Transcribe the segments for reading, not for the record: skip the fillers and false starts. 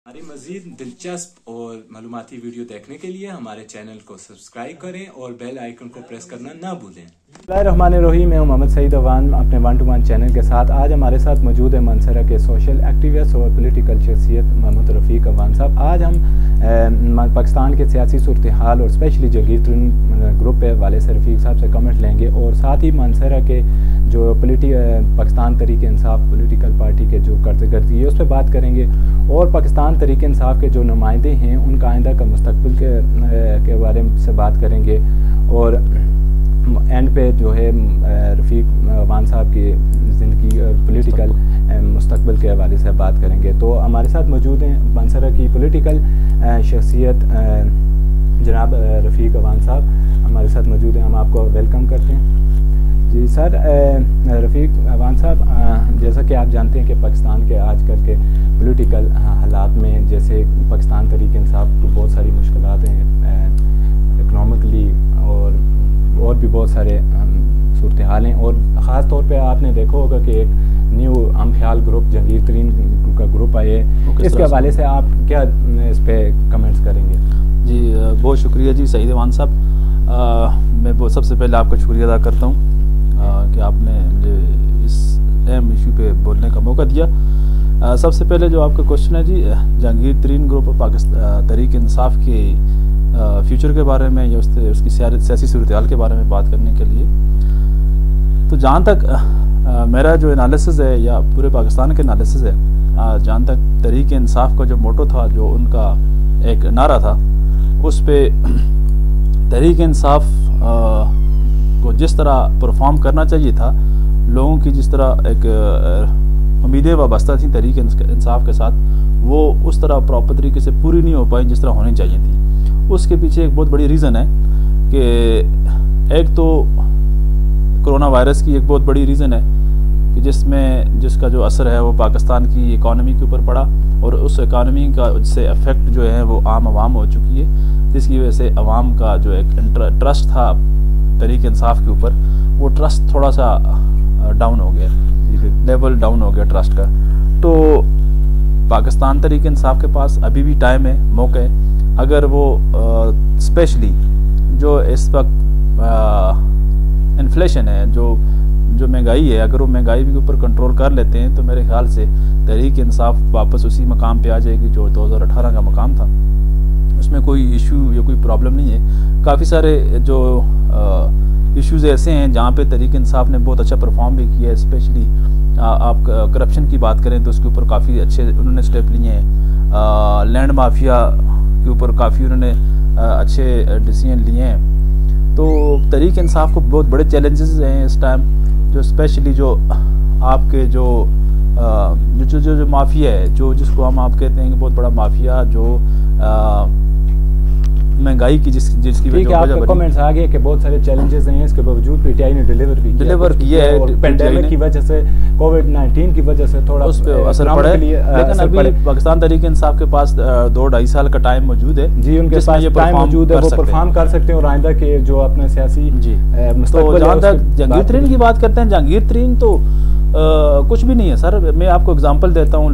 हमारी मज़ीद दिलचस्प और मालूमाती वीडियो देखने के लिए हमारे चैनल को सब्सक्राइब करें और बेल आइकन को प्रेस करना ना भूलें। बिस्मिल्लाहिर्रहमानिर्रहीम, मैं मोहम्मद सईद अवान अपने 1 to 1 चैनल के साथ। आज हमारे साथ मौजूद है मानसरा के सोशल एक्टिविस्ट और पॉलिटिकल शख्सियत मोहम्मद रफ़ीक अवान साहब। आज हम पाकिस्तान के सियासी सूरत हाल और स्पेशली जहांगीर तरीन ग्रुप के हवाले से रफ़ीक साहब से कमेंट लेंगे और साथ ही मानसरा के जो पाकिस्तान तहरीक इंसाफ पॉलिटिकल पार्टी के जो कारकर्दगी है उस पर बात करेंगे और पाकिस्तान तहरीक इंसाफ के जो नुमाइंदे हैं उनका आइंदा का मुस्तकबिल के बारे से बात करेंगे और एंड पे जो है रफ़ीक अवान साहब की ज़िंदगी पॉलिटिकल मुस्तकबिल के हवाले से बात करेंगे। तो हमारे साथ मौजूद हैं मानसरा की पॉलिटिकल शख्सियत जनाब रफ़ीक अवान साहब हमारे साथ मौजूद हैं। हम आपको वेलकम करते हैं। जी सर, रफ़ीक अवान साहब, जैसा कि आप जानते हैं कि पाकिस्तान के आजकल के पॉलिटिकल हालात में जैसे पाकिस्तान तहरीक इंसाफ को बहुत सारी मुश्किलात हैं इकनॉमिकली और भी बहुत सारे सूरत हाल हैं और ख़ास तौर पे आपने देखा होगा कि एक न्यू हम ख्याल ग्रुप जहांगीर तरीन का ग्रुप आए, इसके हवाले से आप क्या इस पर कमेंट्स करेंगे? जी बहुत शुक्रिया जी सईद अवान साहब। मैं सबसे पहले आपका शुक्रिया अदा करता हूँ कि आपने मुझे इस अहम इशू पे बोलने का मौका दिया। सबसे पहले जो आपका क्वेश्चन है जी, जहांगीर तरीन ग्रुप और पाकिस्तान तहरीक इंसाफ के फ्यूचर के बारे में या उसकी सियासी सूरत हाल के बारे में बात करने के लिए, तो जहाँ तक मेरा जो एनालिसिस है या पूरे पाकिस्तान के एनालिसिस है, जहाँ तक तहरीक इंसाफ का जो मोटो था, जो उनका एक नारा था, उस पे तहरीक इंसाफ को जिस तरह परफॉर्म करना चाहिए था, लोगों की जिस तरह एक उम्मीदें वाबस्ता थी तहरीक इंसाफ के साथ, वो उस तरह प्रॉपर तरीके से पूरी नहीं हो पाई जिस तरह होनी चाहिए थी। उसके पीछे एक बहुत बड़ी रीज़न है कि एक तो कोरोना वायरस की एक बहुत बड़ी रीज़न है कि जिसका जो असर है वो पाकिस्तान की इकॉनमी के ऊपर पड़ा और उस इकॉनमी का से इफ़ेक्ट जो है वो आम आवाम हो चुकी है, जिसकी वजह से आवाम का जो एक ट्रस्ट था तहरीक इंसाफ के ऊपर, वो ट्रस्ट थोड़ा सा डाउन हो गया, लेवल डाउन हो गया ट्रस्ट का। तो पाकिस्तान तहरीक इंसाफ के पास अभी भी टाइम है, मौका है, अगर वो स्पेशली जो इस वक्त इन्फ्लेशन है, जो महंगाई है, अगर वो महंगाई के ऊपर कंट्रोल कर लेते हैं तो मेरे ख्याल से तहरीक इंसाफ वापस उसी मकाम पे आ जाएगी जो 2018 का मकाम था। उसमें कोई इशू या कोई प्रॉब्लम नहीं है। काफ़ी सारे जो इश्यूज़ ऐसे हैं जहाँ पे तहरीक इंसाफ ने बहुत अच्छा परफॉर्म भी किया है, स्पेशली आप करप्शन की बात करें तो उसके ऊपर काफ़ी अच्छे उन्होंने स्टेप लिए हैं। लैंड माफिया के ऊपर काफ़ी उन्होंने अच्छे डिसीजन लिए हैं। तो तहरीक इंसाफ को बहुत बड़े चैलेंजेस हैं इस टाइम, जो स्पेशली जो आपके जो माफिया है, जिसको हम आप कहते हैं कि बहुत बड़ा माफिया, जो महंगाई की जिसकी वजह आपके कमेंट्स आ गए कि बहुत सारे चैलेंजेस हैं, इसके बावजूद पीटीआई ने डिलीवर किया है और पेंडेमिक की वजह से, कोविड-19 की वजह से थोड़ा उस पे असर पड़ा है। लेकिन अभी पाकिस्तान तहरीक इंसाफ के पास 2-2.5 साल का टाइम मौजूद है जी, उनके पास टाइम मौजूद है, वो परफॉर्म कर सकते हैं और आइंदा के जो अपने सियासी जी। तो जहाँ तक जहांगीर तरीन की बात करते हैं, जहांगीर तरीन तो कुछ भी नहीं है सर। मैं आपको एग्जाम्पल देता हूँ,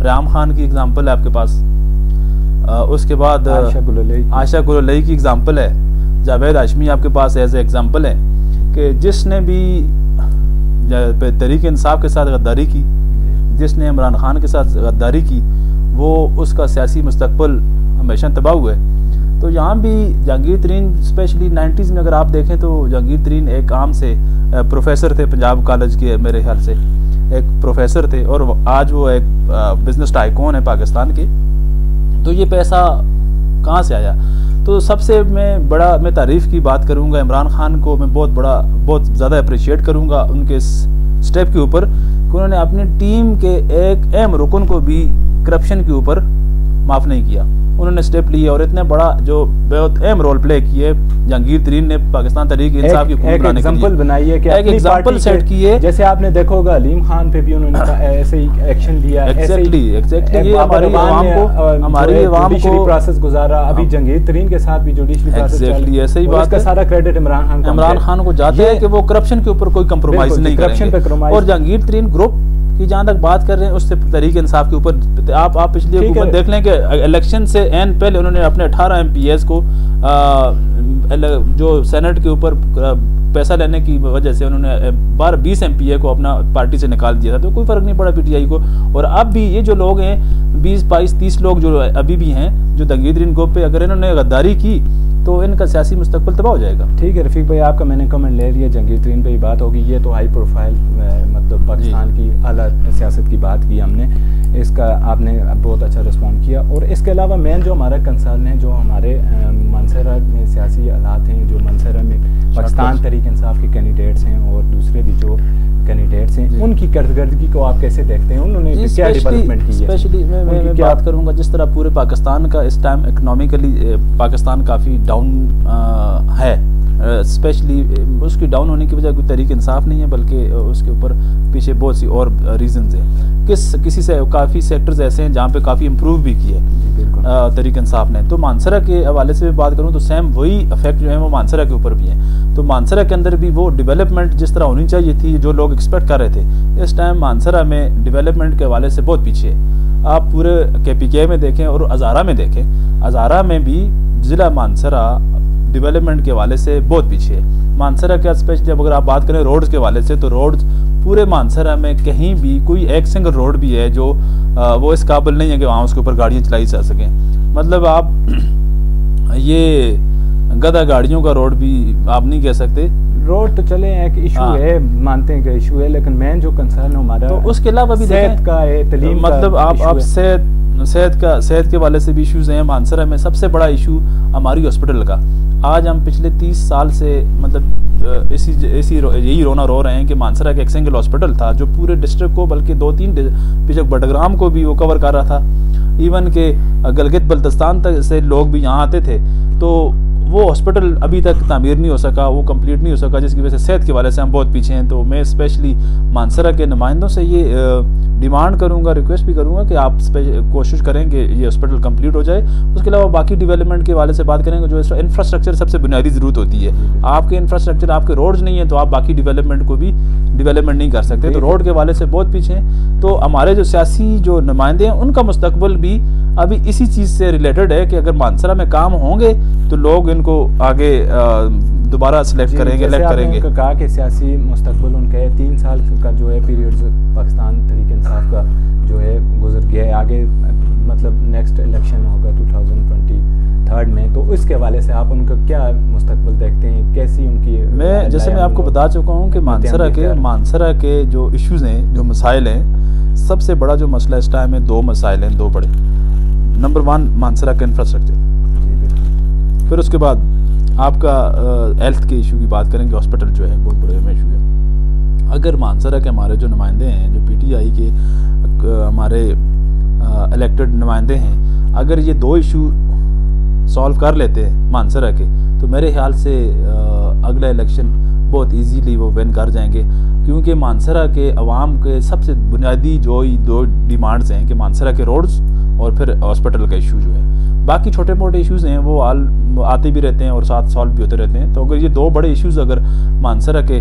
रियाम खान की एग्जाम्पल है आपके पास, उसके बाद आयशा गुललई की एग्जाम्पल है, जावेद हाशमी आपके पास एज ए एग्जाम्पल है कि जिसने भी तहरीक इंसाफ के साथ गद्दारी की, जिसने इमरान खान के साथ गद्दारी की, वो उसका सियासी मुस्तकबिल हमेशा तबाह हुआ है। तो यहाँ भी जहांगीर तरीन स्पेशली 90s में अगर आप देखें तो जहांगीर तरीन एक आम से प्रोफेसर थे, पंजाब कॉलेज के मेरे ख्याल से एक प्रोफेसर थे और आज वो एक बिजनेस टाइकून है पाकिस्तान के। तो ये पैसा कहाँ से आया? तो सबसे मैं तारीफ़ की बात करूँगा, इमरान खान को मैं बहुत ज़्यादा अप्रिशिएट करूँगा उनके इस स्टेप के ऊपर कि उन्होंने अपनी टीम के एक अहम रुकन को भी करप्शन के ऊपर माफ़ नहीं किया। उन्होंने स्टेप लिए और इतने बड़ा जो बहुत अहम रोल प्ले किए जहांगीर तरीन ने पाकिस्तान तहरीक इंसाफ की हुकूमत बनाने के लिए बनाई है कि एक एग्जांपल सेट की है। जैसे आपने देखा होगा अलीम खान पे भी उन्होंने ऐसे ही एक्शन लिया। एग्जैक्टली ये हमारी आवाम को प्रोसेस गुजारा, अभी जहांगीर तरीन के साथ भी जुडिशरी प्रोसेस चल रही है। ऐसे ही बात का सारा क्रेडिट इमरान खान को जाता है कि वो करप्शन के ऊपर कोई कंप्रोमाइज नहीं करेंगे और जहांगीर तरीन ग्रुप कि जहाँ तक बात कर रहे हैं उससे तहरीक इंसाफ के ऊपर आप पिछली हुकूमत देख लें कि इलेक्शन से एन पहले उन्होंने अपने 18 MPs को जो सेनेट के ऊपर पैसा लेने की वजह से उन्होंने 20 MPA को अपना पार्टी से निकाल दिया था, तो कोई फर्क नहीं पड़ा PTI को। और अब भी ये जो लोग हैं 20, 22, 30 लोग जो अभी भी हैं जो जंगीर ग्रुप पे, अगर इन्होंने गद्दारी की तो इनका सियासी मुस्तकबिल तबाह हो जाएगा। ठीक है रफीक भाई, आपका मैंने कमेंट ले लिया, जंगीर तरीन पे ही बात होगी। ये तो हाई प्रोफाइल मतलब पाकिस्तान की आला सियासत की बात की हमने, इसका आपने बहुत अच्छा रिस्पॉन्ड किया। और इसके अलावा मेन जो हमारा कंसर्न है, जो हमारे मानसरा में सियासी हालात हैं, जो मानसरा में पाकिस्तान तहरीक इंसाफ के कैंडिडेट्स हैं और दूसरे भी जो कैंडिडेट्स हैं, उनकी कारकर्दगी को आप कैसे देखते हैं? उन्होंने क्या डेवलपमेंट की है? स्पेशली मैं बात करूंगा जिस तरह पूरे पाकिस्तान का इस टाइम इकोनॉमिकली पाकिस्तान काफ़ी डाउन है, स्पेशली उसकी डाउन होने की वजह कोई तहरीक इंसाफ नहीं है, बल्कि उसके ऊपर पीछे बहुत सी और रीजंस हैं। किसी से काफ़ी सेक्टर्स ऐसे हैं जहाँ पे काफ़ी इम्प्रूव भी किए तहरीक इंसाफ ने। तो मानसरा के हवाले से भी बात करूँ तो सेम वही इफेक्ट जो है वो मानसरा के ऊपर भी है। तो मानसरा के अंदर भी वो डेवलपमेंट जिस तरह होनी चाहिए थी, जो लोग एक्सपेक्ट कर रहे थे, इस टाइम मानसरा में डेवलपमेंट के हवाले से बहुत पीछे है। आप पूरे KPK में देखें और हज़ारा में देखें, हज़ारा में भी ज़िला मानसरा डेवलपमेंट के हवाले से बहुत पीछे है। मानसरा का स्पेशली अगर आप बात करें रोड्स के हवाले से, तो रोड्स पूरे मानसरा में कहीं भी कोई एक सिंगल रोड भी है जो वो इस काबिल नहीं है कि वहाँ उसके ऊपर गाड़ियाँ चलाई जा सकें। मतलब आप ये गधा गाड़ियों का रोड भी आप नहीं कह सकते। रोड तो चले एक इशू है, मानते हैं कि इशू है, लेकिन मेन जो कंसर्न है हमारा, तो उसके अलावा भी सेहत का है, तलीम मतलब आप सेहत के वाले से भी इश्यूज हैं। मानसरा में सबसे बड़ा इशू हमारी हॉस्पिटल का। आज हम पिछले 30 साल से मतलब यही रोना रो रहे हैं कि मानसरा का एक सिंगल हॉस्पिटल था जो पूरे डिस्ट्रिक्ट को, बल्कि 2-3 पिछले बडग्राम को भी वो कवर कर रहा था। इवन के गलगित बल्तिस्तान तक से लोग भी यहाँ आते थे। तो वो हॉस्पिटल अभी तक तामीर नहीं हो सका, वो कंप्लीट नहीं हो सका, जिसकी वजह से सेहत के वाले से हम बहुत पीछे हैं। तो मैं स्पेशली मानसरा के नुमाइंदों से ये डिमांड करूंगा, रिक्वेस्ट भी करूंगा कि आप कोशिश करें कि ये हॉस्पिटल कंप्लीट हो जाए। उसके अलावा बाकी डेवलपमेंट के वाले से बात करेंगे, जो इंफ्रास्ट्रक्चर सबसे बुनियादी ज़रूरत होती है। आपके इंफ्रास्ट्रक्चर, आपके रोड्स नहीं है तो आप बाकी डेवलपमेंट को भी डेवलपमेंट नहीं कर सकते। तो रोड के वाले से बहुत पीछे हैं। तो हमारे जो सियासी जो नुमाइंदे हैं उनका मुस्तकबिल भी अभी इसी चीज़ से रिलेटेड है कि अगर मानसरा में काम होंगे तो लोग इनको आगे दोबारा सिलेक्ट करेंगे, इलेक्ट करेंगे। कहा कि सियासी मुस्तकबिल उनका है, 3 साल का जो है पीरियड पाकिस्तान तहरीक इंसाफ का जो है गुजर गया है। आगे मतलब नेक्स्ट इलेक्शन होगा 2023 में, तो इसके हवाले से आप उनका क्या मुस्तकबिल देखते हैं? कैसी उनकी, जैसे मैं आपको बता चुका हूँ कि मानसरा के जो इश्यूज हैं, जो मसाइल हैं, सबसे बड़ा जो मसला इस टाइम में 2 मसाइल हैं, 2 बड़े। नंबर 1 मानसरा का इंफ्रास्ट्रक्चर, फिर उसके बाद आपका हेल्थ के इशू की बात करेंगे। हॉस्पिटल जो है बहुत बड़ा इशू है। अगर मानसरा के हमारे जो नुमाइंदे हैं, जो PTI के हमारे इलेक्टेड नुमाइंदे हैं, अगर ये 2 इशू सॉल्व कर लेते हैं मानसरा के, तो मेरे ख्याल से अगला इलेक्शन बहुत इजीली वो विन कर जाएंगे। क्योंकि मानसरा के अवाम के सबसे बुनियादी जो 2 डिमांड्स हैं कि मानसरा के रोड्स और फिर हॉस्पिटल का इशू जो है। बाकी छोटे मोटे इश्यूज हैं वो आते भी रहते हैं और साथ सॉल्व भी होते रहते हैं। तो अगर ये 2 बड़े इश्यूज अगर मानसरा के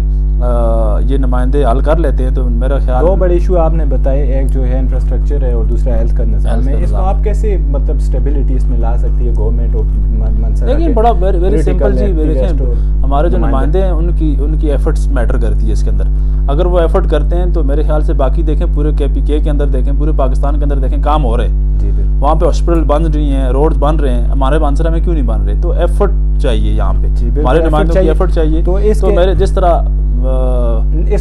ये नुमाइंदे हल कर लेते हैं तो मेरा ख्याल 2 बड़े इशू आपने बताए, एक जो है इंफ्रास्ट्रक्चर है और दूसरा हेल्थ का निज़ाम है। इसको आप कैसे मतलब स्टेबिलिटी इसमें ला सकती है गवर्नमेंट और मानसरा? देखिए बड़ा वेरी सिंपल जी, हमारे जो नुमाइंदे हैं उनकी एफर्ट्स मैटर करती है इसके अंदर। अगर वो एफर्ट करते हैं तो मेरे ख्याल से बाकी देखें, पूरे KPK के अंदर देखें, पूरे पाकिस्तान के अंदर देखें, काम हो रहे हैं। वहाँ पे हॉस्पिटल बन रही हैं, रोड बन रहे हैं, हमारे मानसरा में क्यों नहीं बन रहे? तो एफर्ट चाहिए यहाँ पे, हमारे नुमाइंदों की एफर्ट चाहिए। तो मेरे जिस तरह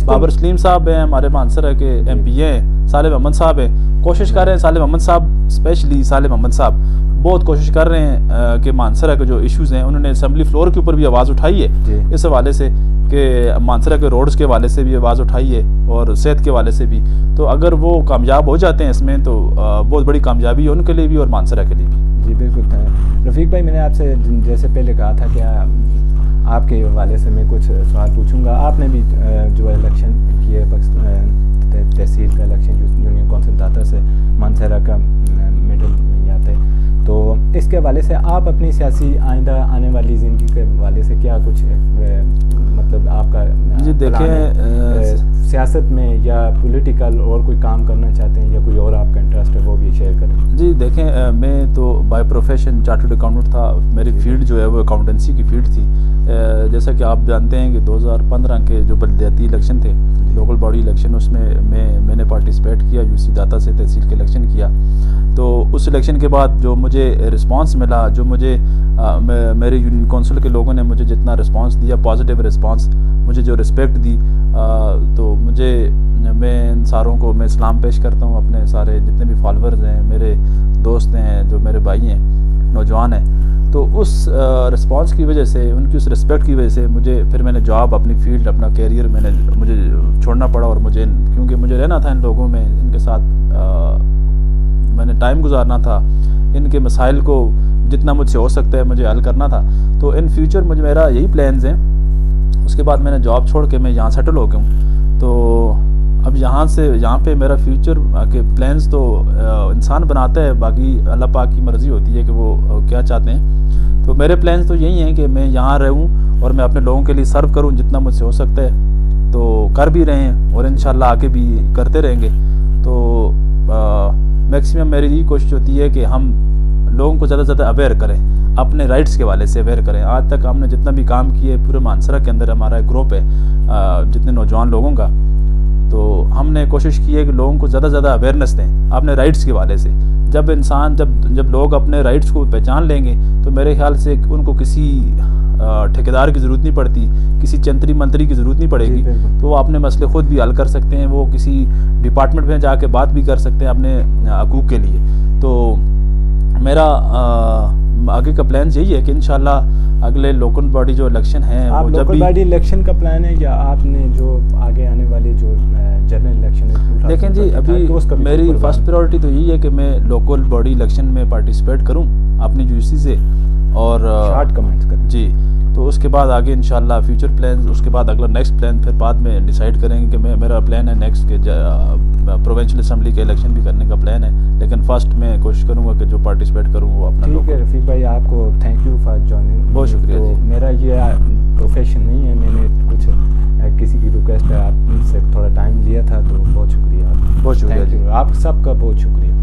बाबर सलीम साहब हैं, हमारे मानसरा के MP हैं, सालिम अहमद साहब हैं, कोशिश कर रहे हैं। सालिम अहमद साहब, स्पेशली सालिम अहमद साहब बहुत कोशिश कर रहे हैं कि मानसरा के जो इश्यूज हैं, उन्होंने असेंबली फ्लोर के ऊपर भी आवाज़ उठाई है इस हवाले से कि मानसरा के रोड्स के हवाले से भी आवाज़ उठाई है और सेहत के हवाले से भी। तो अगर वो कामयाब हो जाते हैं इसमें तो बहुत बड़ी कामयाबी है उनके लिए भी और मानसरा के लिए भी। जी बिल्कुल। रफ़ीक भाई, मैंने आपसे जैसे पहले कहा था कि आपके हवाले से मैं कुछ सवाल पूछूंगा। आपने भी जो इलेक्शन किए तहसील का इलेक्शन यूनियन कौंसिल दाता से मानसरा का मिडल में आता है, तो इसके हवाले से आप अपनी सियासी आइंदा आने वाली ज़िंदगी के हवाले से क्या कुछ मतलब आपका जी देखें सियासत में या पॉलिटिकल और कोई काम करना चाहते हैं या कोई और आपका इंटरेस्ट है वो भी शेयर करें। जी देखें मैं तो बाय प्रोफेशन चार्टर्ड अकाउंटेंट था, मेरी फील्ड जो है वो अकाउंटेंसी की फील्ड थी। जैसा कि आप जानते हैं कि 2015 के जो बल्दियाती इलेक्शन थे, लोकल बॉडी इलेक्शन, उसमें मैंने पार्टिसिपेट किया, यूसी दाता से तहसील के इलेक्शन किया। तो उस इलेक्शन के बाद जो मुझे रिस्पांस मिला, जो मुझे मेरे यूनियन काउंसिल के लोगों ने मुझे जितना रिस्पांस दिया, पॉजिटिव रिस्पांस, मुझे जो रिस्पेक्ट दी, तो मैं इन सारों को मैं सलाम पेश करता हूँ। अपने सारे जितने भी फॉलोअर्स हैं, मेरे दोस्त हैं, जो मेरे भाई हैं, नौजवान हैं, तो उस रिस्पांस की वजह से, उनकी उस रिस्पेक्ट की वजह से फिर मैंने जॉब, अपनी फील्ड, अपना कैरियर मुझे छोड़ना पड़ा। और क्योंकि मुझे रहना था इन लोगों में, इनके साथ मैंने टाइम गुजारना था, इनके मसाइल को जितना मुझसे हो सकता है मुझे हल करना था। तो इन फ्यूचर मेरा यही प्लान्स हैं। उसके बाद मैंने जॉब छोड़ के मैं यहाँ सेटल हो गया हूँ। तो अब यहाँ पे मेरा फ्यूचर के प्लान्स तो इंसान बनाता है, बाकी अल्लाह पाक की मर्ज़ी होती है कि वो क्या चाहते हैं। तो मेरे प्लान्स तो यही हैं कि मैं यहाँ रहूँ और मैं अपने लोगों के लिए सर्व करूँ जितना मुझसे हो सकता है। तो कर भी रहे हैं और इंशाल्लाह आगे भी करते रहेंगे। तो मैक्सिमम मेरी यही कोशिश होती है कि हम लोगों को ज़्यादा से ज़्यादा अवेयर करें, अपने राइट्स के वाले से अवेयर करें। आज तक हमने जितना भी काम किए, पूरे मानसरा के अंदर हमारा एक ग्रुप है जितने नौजवान लोगों का, तो हमने कोशिश की है कि लोगों को ज़्यादा से ज़्यादा अवेयरनेस दें अपने राइट्स के वाले से। जब लोग अपने राइट्स को पहचान लेंगे तो मेरे ख्याल से उनको किसी ठेकेदार की ज़रूरत नहीं पड़ती, किसी जंतरी मंत्री की ज़रूरत नहीं पड़ेगी। तो वो अपने मसले ख़ुद भी हल कर सकते हैं, वो किसी डिपार्टमेंट में जाके बात भी कर सकते हैं अपने हकूक़ के लिए। तो मेरा आगे का प्लान यही है कि इंशाल्लाह अगले लोकल बॉडी जो इलेक्शन है, आप लोकल बॉडी इलेक्शन का प्लान है या आपने जो आगे आने वाले जो जनरल इलेक्शन है? देखें जी, अभी मेरी फर्स्ट प्रायोरिटी तो यही है कि मैं लोकल बॉडी इलेक्शन में पार्टिसिपेट करूं अपनी यूसी से, और शॉर्ट कमेंट्स करें जी। तो उसके बाद आगे इंशाल्लाह फ्यूचर प्लान, उसके बाद अगला नेक्स्ट प्लान फिर बाद में डिसाइड करेंगे कि मेरा प्लान है नेक्स्ट के प्रोविंशियल असेंबली के इलेक्शन भी करने का प्लान है। लेकिन फर्स्ट मैं कोशिश करूंगा कि जो पार्टिसिपेट करूं वो अपना। ठीक है रफ़ीक भाई, आपको थैंक यू फॉर जॉइनिंग। बहुत शुक्रिया जी। मेरा ये प्रोफेशन नहीं है, मैंने कुछ किसी की रिक्वेस्ट है, आपसे थोड़ा टाइम लिया था, तो बहुत शुक्रिया। बहुत शुक्रिया जी, आप सबका बहुत शुक्रिया।